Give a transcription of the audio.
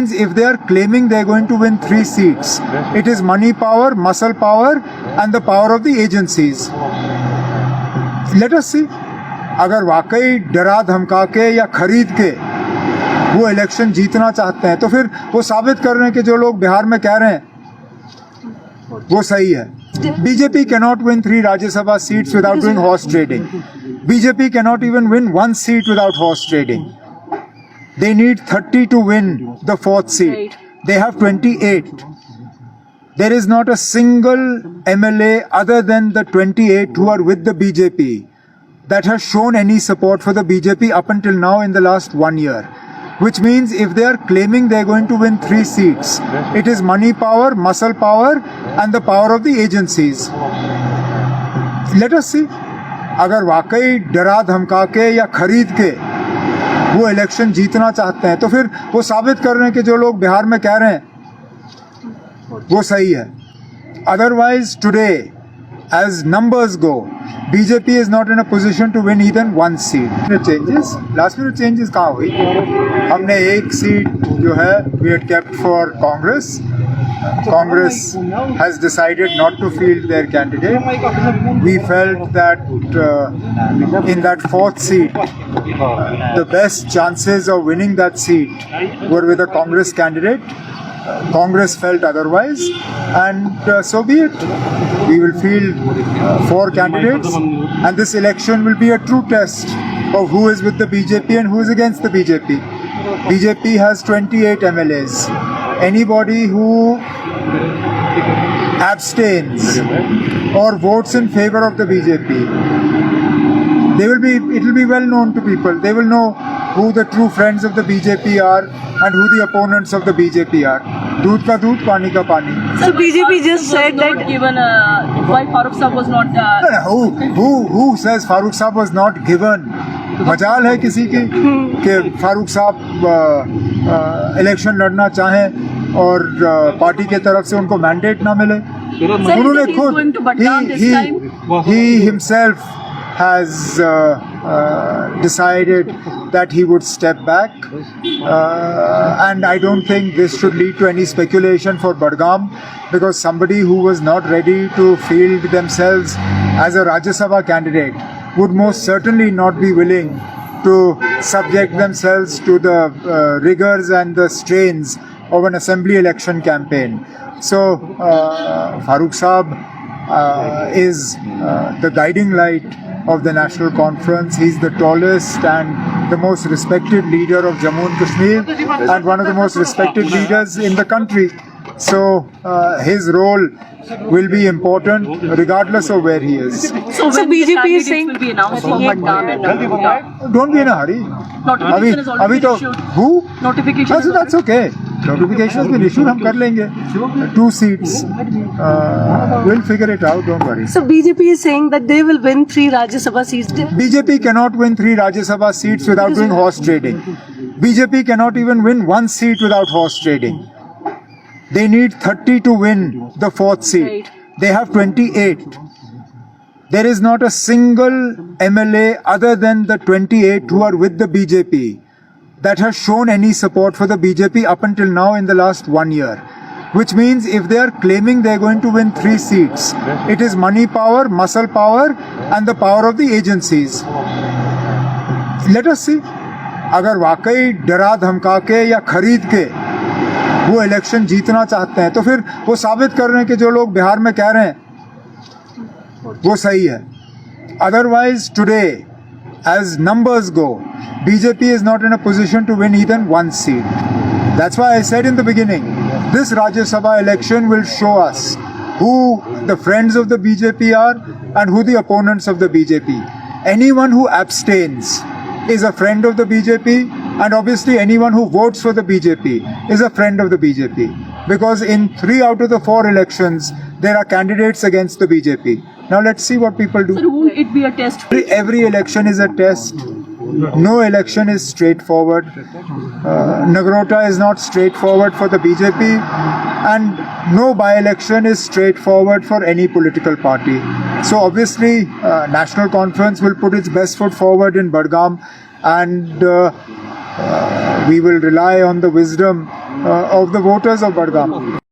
means if they are claiming they are going to win 3 seats, it is money power, muscle power and the power of the agencies. Let us see. अगर वाकई डरा धमका के या खरीद के वो इलेक्शन जीतना चाहते हैं तो फिर वो साबित कर रहे हैं कि जो लोग बिहार में कह रहे हैं वो सही है. BJP cannot win 3 Rajya Sabha seats without doing horse trading. BJP cannot even win 1 seat without horse trading. They need 30 to win the 4th seat. They have 28. There is not a single MLA other than the 28 who are with the BJP that has shown any support for the BJP up until now in the last 1 year. Which means if they are claiming they are going to win 3 seats, it is money power, muscle power and the power of the agencies. Let us see. अगर वाकई डरा धमका के या खरीद के वो election जीतना चाहते हैं तो फिर वो साबित कर रहे हैं कि जो लोग बिहार में कह रहे हैं वो सही है. Otherwise today, as numbers go, BJP is not in a position to win even 1 seat. Last minute changes कहाँ हुई? हमने 1 सीट जो है we had kept for Congress. Congress has decided not to field their candidate. We felt that in that 4th seat, the best chances of winning that seat were with a Congress candidate. Congress felt otherwise, and so be it. We will field 4 candidates, and this election will be a true test of who is with the BJP and who is against the BJP. BJP has 28 MLAs. Anybody who abstains or votes in favor of the BJP, it will be well known to people. They will know who the true friends of the BJP are and who the opponents of the BJP are. दूध का दूध, पानी का पानी. So BJP just said that given why Farooq Saab was not. Who says Farooq Saab was not given? मजाल है किसी की कि फारूक साहब इलेक्शन लड़ना चाहें और पार्टी के तरफ से उनको मैंडेट ना मिले. उन्होंने खुद he himself has decided that he would step back, and I don't think this should lead to any speculation for Budgam, because somebody who was not ready to field themselves as a Rajya Sabha candidate would most certainly not be willing to subject themselves to the rigors and the strains of an assembly election campaign. So Farooq Saab is the guiding light of the National Conference. He's the tallest and the most respected leader of Jammu and Kashmir and one of the most respected leaders in the country. So his role will be important regardless of where he is. so BJP is saying will be announced for Budgam and Nagota. Don't be in a hurry. Notification is already तो issued. who? Notification. That's okay. Notification has been issued. हम कर लेंगे. 2 seats. We'll figure it out. Don't worry. So BJP is saying that they will win 3 Rajya Sabha seats. BJP cannot win 3 Rajya Sabha seats without doing horse trading. BJP cannot even win 1 seat without horse trading. They need 30 to win the 4th seat. They have 28. There is not a single MLA other than the 28 who are with the BJP that has shown any support for the BJP up until now in the last 1 year. Which means if they are claiming they are going to win 3 seats, it is money power, muscle power and the power of the agencies. Let us see. अगर वाकई डरा धमका के या खरीद के वो election जीतना चाहते हैं तो फिर वो साबित कर रहे हैं कि जो लोग बिहार में कह रहे हैं वो सही है. Otherwise today, as numbers go, BJP is not in a position to win even 1 seat. That's why I said in the beginning, this Rajya Sabha election will show us who the friends of the BJP are and who the opponents of the BJP. Anyone who abstains is a friend of the BJP, and obviously anyone who votes for the BJP is a friend of the BJP, because in 3 out of the 4 elections there are candidates against the BJP. Now let's see what people do. Sir, will it be a test? Every election is a test. No election is straightforward. Nagrota is not straightforward for the BJP, and no by-election is straightforward for any political party. So obviously National Conference will put its best foot forward in Budgam, and we will rely on the wisdom of the voters of Badgam.